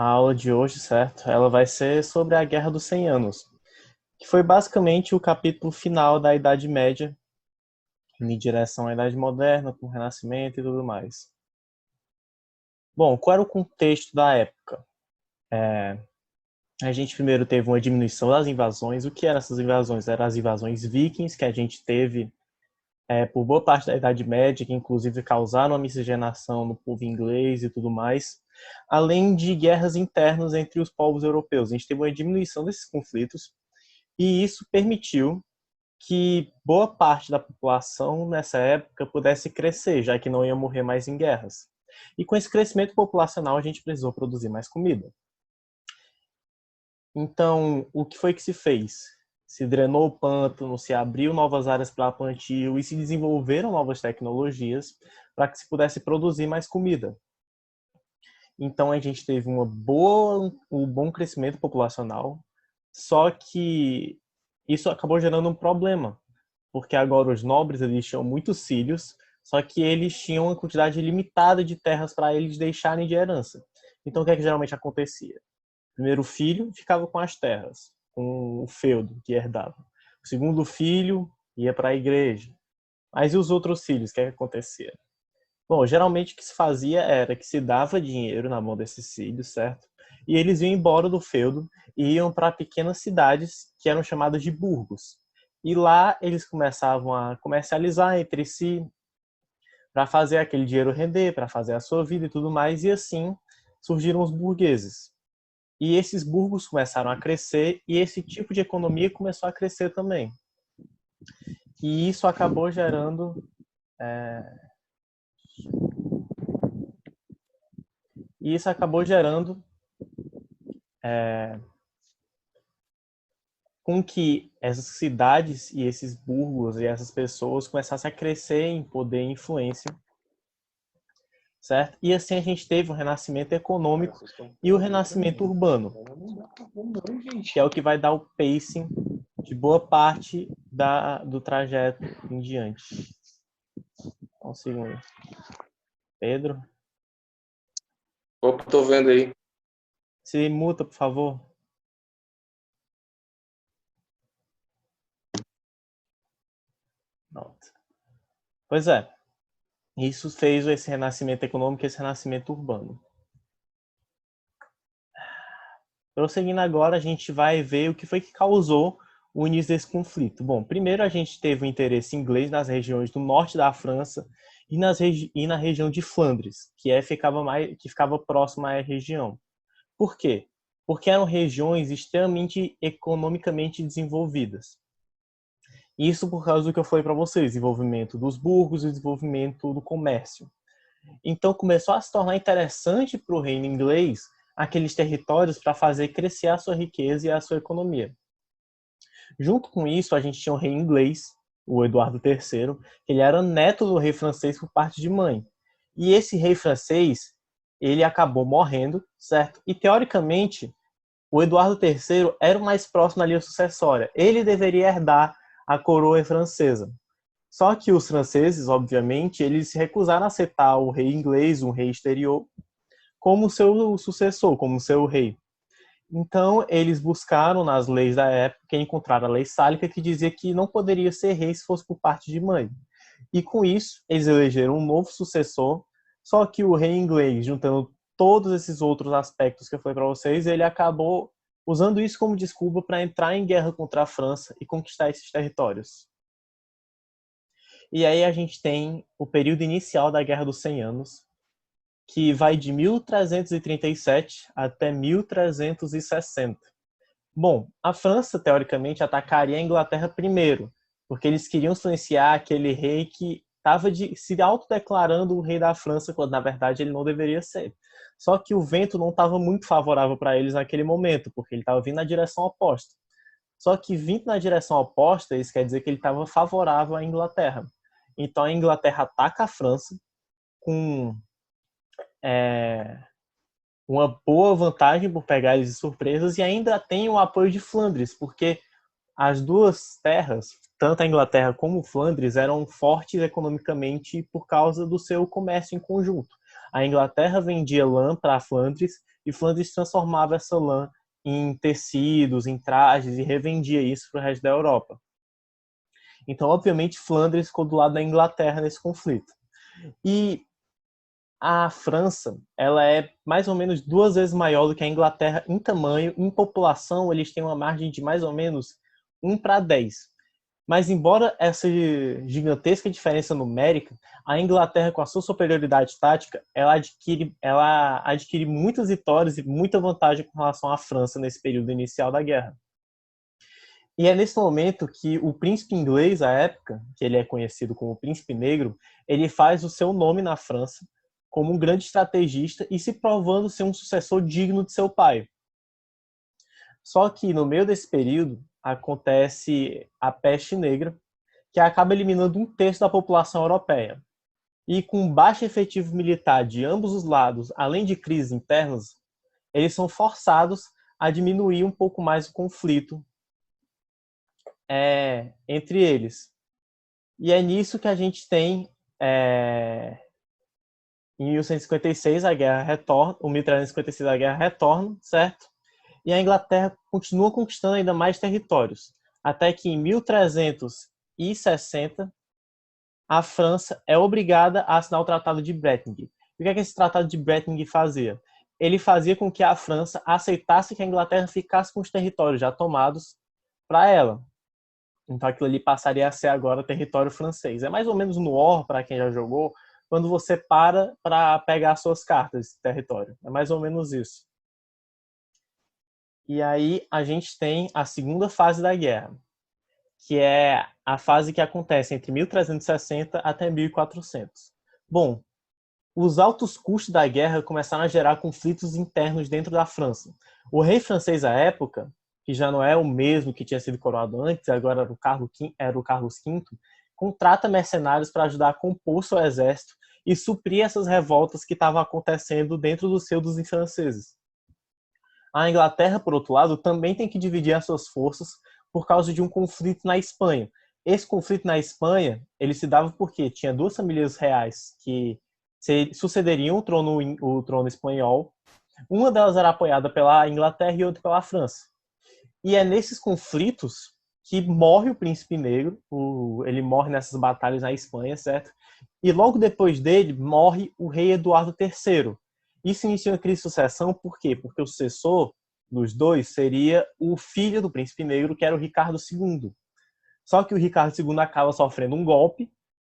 A aula de hoje, certo? Ela vai ser sobre a Guerra dos 100 Anos, que foi basicamente o capítulo final da Idade Média, em direção à Idade Moderna, com o Renascimento e tudo mais. Bom, qual era o contexto da época? A gente primeiro teve uma diminuição das invasões. O que eram essas invasões? Eram as invasões vikings, que a gente teve por boa parte da Idade Média, que inclusive causaram uma miscigenação no povo inglês e tudo mais, além de guerras internas entre os povos europeus. A gente teve uma diminuição desses conflitos e isso permitiu que boa parte da população nessa época pudesse crescer, já que não ia morrer mais em guerras. E com esse crescimento populacional, a gente precisou produzir mais comida. Então, o que foi que se fez? Se drenou o pântano, se abriu novas áreas para plantio e se desenvolveram novas tecnologias para que se pudesse produzir mais comida. Então, a gente teve um bom crescimento populacional, só que isso acabou gerando um problema, porque agora os nobres eles tinham muitos filhos, só que eles tinham uma quantidade limitada de terras para eles deixarem de herança. Então, o que é que geralmente acontecia? O primeiro filho ficava com as terras, com o feudo que herdava. O segundo filho ia para a igreja. Mas e os outros filhos? O que é que acontecia? Bom, geralmente o que se fazia era que se dava dinheiro na mão desses filhos, certo? E eles iam embora do feudo e iam para pequenas cidades que eram chamadas de burgos. E lá eles começavam a comercializar entre si para fazer aquele dinheiro render, para fazer a sua vida e tudo mais. E assim surgiram os burgueses. E esses burgos começaram a crescer e esse tipo de economia começou a crescer também. E isso acabou gerando e isso acabou gerando com que essas cidades e esses burgos e essas pessoas começassem a crescer em poder e influência, certo? E assim a gente teve o renascimento econômico e o renascimento urbano, que é o que vai dar o pacing de boa parte do trajeto em diante. Um segundo. Pedro? Opa, tô vendo aí. Se muta, por favor. Pronto. Pois é. Isso fez esse renascimento econômico e esse renascimento urbano. Prosseguindo agora, a gente vai ver o que foi que causou o início desse conflito. Bom, primeiro a gente teve o interesse inglês nas regiões do norte da França e na região de Flandres, que ficava próxima à região. Por quê? Porque eram regiões extremamente economicamente desenvolvidas. Isso por causa do que eu falei para vocês, desenvolvimento dos burgos e desenvolvimento do comércio. Então começou a se tornar interessante para o reino inglês aqueles territórios para fazer crescer a sua riqueza e a sua economia. Junto com isso, a gente tinha o rei inglês, o Eduardo III, que ele era neto do rei francês por parte de mãe. E esse rei francês, ele acabou morrendo, certo? E teoricamente, o Eduardo III era o mais próximo da linha sucessória. Ele deveria herdar a coroa francesa. Só que os franceses, obviamente, eles se recusaram a aceitar o rei inglês, um rei exterior, como seu sucessor, como seu rei. Então, eles buscaram nas leis da época, encontraram a lei sálica que dizia que não poderia ser rei se fosse por parte de mãe. E com isso, eles elegeram um novo sucessor, só que o rei inglês, juntando todos esses outros aspectos que eu falei para vocês, ele acabou usando isso como desculpa para entrar em guerra contra a França e conquistar esses territórios. E aí a gente tem o período inicial da Guerra dos 100 Anos, que vai de 1337 até 1360. Bom, a França, teoricamente, atacaria a Inglaterra primeiro, porque eles queriam silenciar aquele rei que estava se autodeclarando o rei da França, quando na verdade ele não deveria ser. Só que o vento não estava muito favorável para eles naquele momento, porque ele estava vindo na direção oposta. Só que vindo na direção oposta, isso quer dizer que ele estava favorável à Inglaterra. Então a Inglaterra ataca a França com uma boa vantagem por pegar eles de surpresas e ainda tem o apoio de Flandres, porque as duas terras, tanto a Inglaterra como Flandres, eram fortes economicamente por causa do seu comércio em conjunto. A Inglaterra vendia lã para Flandres e Flandres transformava essa lã em tecidos, em trajes e revendia isso para o resto da Europa. Então, obviamente, Flandres ficou do lado da Inglaterra nesse conflito. E a França, ela é mais ou menos 2 vezes maior do que a Inglaterra em tamanho. Em população, eles têm uma margem de mais ou menos 1 para 10. Mas, embora essa gigantesca diferença numérica, a Inglaterra, com a sua superioridade tática, ela adquire muitas vitórias e muita vantagem com relação à França nesse período inicial da guerra. E é nesse momento que o príncipe inglês, à época, que ele é conhecido como Príncipe Negro, ele faz o seu nome na França como um grande estrategista e se provando ser um sucessor digno de seu pai. Só que no meio desse período acontece a peste negra, que acaba eliminando 1/3 da população europeia. E com baixo efetivo militar de ambos os lados, além de crises internas, eles são forçados a diminuir um pouco mais o conflito entre eles. E é nisso que a gente tem, em 1156, a guerra retorna, o 1356 a guerra retorna, certo? E a Inglaterra continua conquistando ainda mais territórios, até que em 1360 a França é obrigada a assinar o Tratado de Bretting. E o que é que esse Tratado de Bretting fazia? Ele fazia com que a França aceitasse que a Inglaterra ficasse com os territórios já tomados para ela. Então aquilo ali passaria a ser agora território francês. É mais ou menos no War, para quem já jogou, quando você para pegar suas cartas de território. É mais ou menos isso. E aí a gente tem a segunda fase da guerra, que é a fase que acontece entre 1360 até 1400. Bom, os altos custos da guerra começaram a gerar conflitos internos dentro da França. O rei francês à época, que já não é o mesmo que tinha sido coroado antes, agora era o Carlos V, contrata mercenários para ajudar a compor seu exército e suprir essas revoltas que estavam acontecendo dentro dos feudos franceses. A Inglaterra, por outro lado, também tem que dividir as suas forças por causa de um conflito na Espanha. Esse conflito na Espanha, ele se dava porque tinha 2 famílias reais que sucederiam o trono espanhol. Uma delas era apoiada pela Inglaterra e outra pela França. E é nesses conflitos que morre o Príncipe Negro. Ele morre nessas batalhas na Espanha, certo? E logo depois dele morre o rei Eduardo III. Isso inicia uma crise de sucessão, por quê? Porque o sucessor dos dois seria o filho do Príncipe Negro, que era o Ricardo II. Só que o Ricardo II acaba sofrendo um golpe,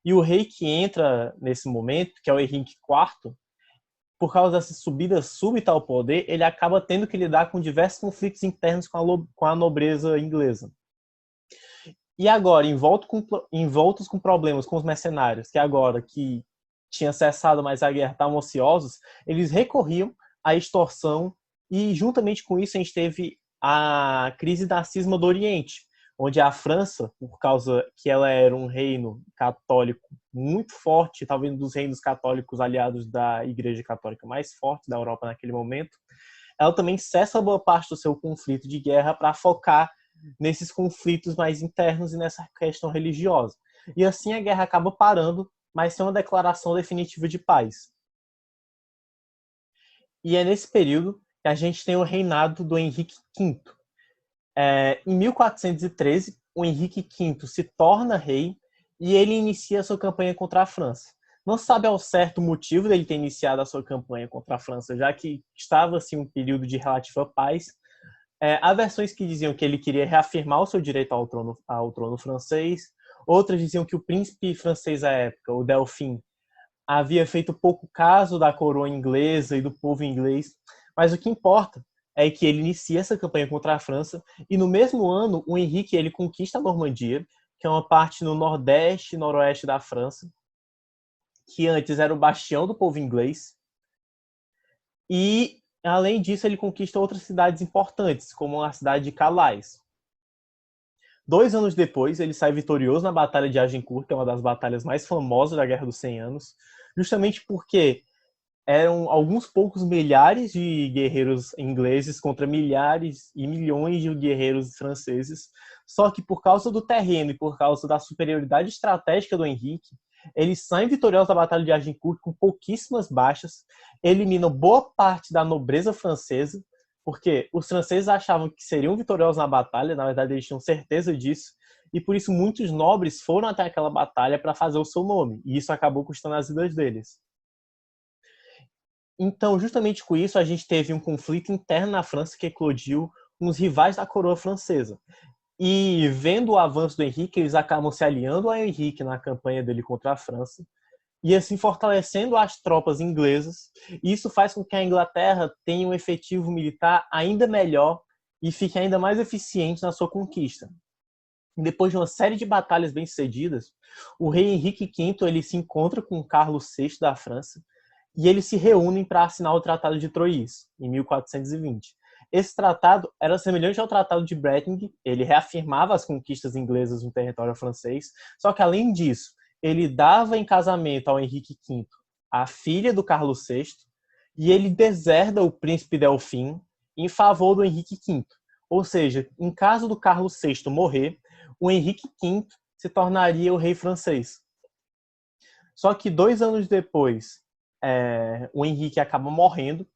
e o rei que entra nesse momento, que é o Henrique IV, por causa dessa subida súbita ao poder, ele acaba tendo que lidar com diversos conflitos internos com a nobreza inglesa. E agora, envoltos com problemas com os mercenários, que agora que tinha cessado mais a guerra, estavam ociosos, eles recorriam à extorsão e, juntamente com isso, a gente teve a crise da cisma do Oriente, onde a França, por causa que ela era um reino católico muito forte, talvez um dos reinos católicos aliados da Igreja Católica mais forte da Europa naquele momento, ela também cessa boa parte do seu conflito de guerra para focar nesses conflitos mais internos e nessa questão religiosa. E assim a guerra acaba parando, mas sem uma declaração definitiva de paz. E é nesse período que a gente tem o reinado do Henrique V. Em 1413, o Henrique V se torna rei e ele inicia a sua campanha contra a França. Não se sabe ao certo o motivo dele ter iniciado a sua campanha contra a França, já que estava assim, um período de relativa paz. Há versões que diziam que ele queria reafirmar o seu direito ao trono francês. Outras diziam que o príncipe francês à época, o Delfim, havia feito pouco caso da coroa inglesa e do povo inglês. Mas o que importa é que ele inicia essa campanha contra a França e no mesmo ano o Henrique ele conquista a Normandia, que é uma parte no nordeste e noroeste da França, que antes era o bastião do povo inglês. E, além disso, ele conquista outras cidades importantes, como a cidade de Calais. 2 anos depois, ele sai vitorioso na Batalha de Agincourt, que é uma das batalhas mais famosas da Guerra dos 100 Anos, justamente porque eram alguns poucos milhares de guerreiros ingleses contra milhares e milhões de guerreiros franceses. Só que por causa do terreno e por causa da superioridade estratégica do Henrique, Eles saem vitoriosos da Batalha de Agincourt com pouquíssimas baixas, eliminam boa parte da nobreza francesa, porque os franceses achavam que seriam vitoriosos na batalha, na verdade eles tinham certeza disso, e por isso muitos nobres foram até aquela batalha para fazer o seu nome, e isso acabou custando as vidas deles. Então, justamente com isso, a gente teve um conflito interno na França que eclodiu com os rivais da coroa francesa. E vendo o avanço do Henrique, eles acabam se aliando ao Henrique na campanha dele contra a França, e assim fortalecendo as tropas inglesas. E isso faz com que a Inglaterra tenha um efetivo militar ainda melhor e fique ainda mais eficiente na sua conquista. Depois de uma série de batalhas bem-sucedidas, o rei Henrique V ele se encontra com Carlos VI da França e eles se reúnem para assinar o Tratado de Troyes, em 1420. Esse tratado era semelhante ao Tratado de Bretting, ele reafirmava as conquistas inglesas no território francês, só que além disso, ele dava em casamento ao Henrique V a filha do Carlos VI e ele deserda o príncipe Delfim em favor do Henrique V. Ou seja, em caso do Carlos VI morrer, o Henrique V se tornaria o rei francês. Só que 2 anos depois, o Henrique acaba morrendo.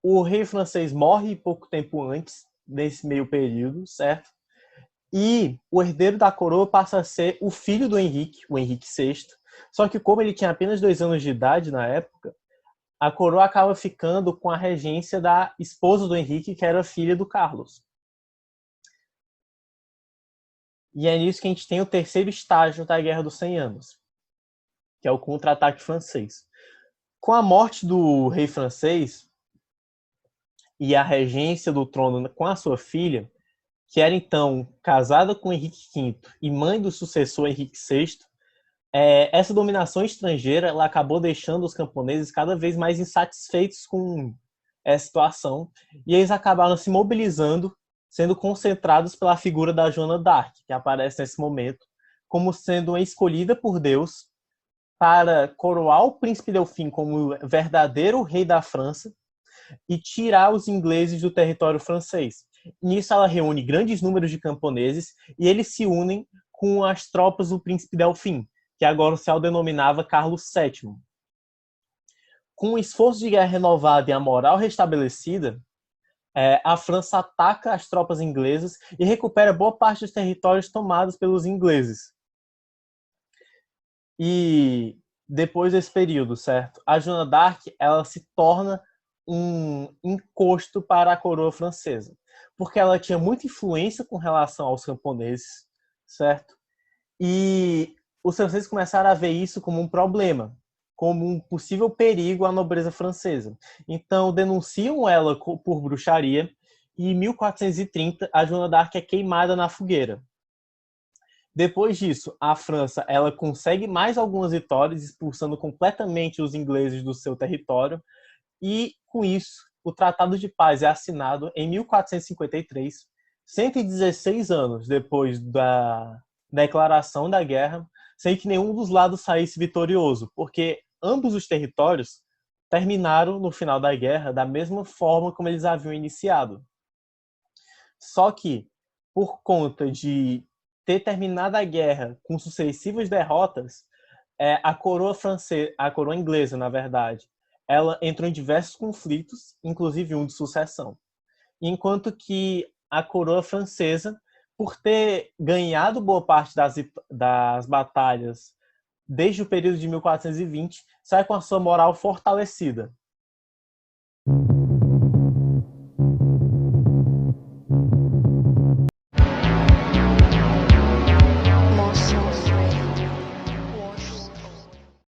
O rei francês morre pouco tempo antes desse meio período, certo? E o herdeiro da coroa passa a ser o filho do Henrique, o Henrique VI. Só que como ele tinha apenas 2 anos de idade na época, a coroa acaba ficando com a regência da esposa do Henrique, que era filha do Carlos. E é nisso que a gente tem o terceiro estágio da Guerra dos 100 Anos, que é o contra-ataque francês. Com a morte do rei francês e a regência do trono com a sua filha, que era então casada com Henrique V e mãe do sucessor Henrique VI, essa dominação estrangeira ela acabou deixando os camponeses cada vez mais insatisfeitos com essa situação e eles acabaram se mobilizando, sendo concentrados pela figura da Joana d'Arc, que aparece nesse momento, como sendo uma escolhida por Deus para coroar o príncipe Delfim como verdadeiro rei da França e tirar os ingleses do território francês. Nisso ela reúne grandes números de camponeses e eles se unem com as tropas do príncipe Delfim, que agora se autodenominava Carlos VII. Com o esforço de guerra renovado e a moral restabelecida, a França ataca as tropas inglesas e recupera boa parte dos territórios tomados pelos ingleses. E depois desse período, certo? A Joana d'Arc ela se torna um encosto para a coroa francesa, porque ela tinha muita influência com relação aos camponeses, certo? E os franceses começaram a ver isso como um problema, como um possível perigo à nobreza francesa. Então, denunciam ela por bruxaria e em 1430 a Joana d'Arc é queimada na fogueira. Depois disso, a França ela consegue mais algumas vitórias, expulsando completamente os ingleses do seu território, e com isso, o Tratado de Paz é assinado em 1453, 116 anos depois da declaração da guerra, sem que nenhum dos lados saísse vitorioso, porque ambos os territórios terminaram no final da guerra da mesma forma como eles haviam iniciado. Só que, por conta de ter terminado a guerra com sucessivas derrotas, a coroa francesa, a coroa inglesa, na verdade, ela entrou em diversos conflitos, inclusive um de sucessão. Enquanto que a coroa francesa, por ter ganhado boa parte das batalhas desde o período de 1420, sai com a sua moral fortalecida.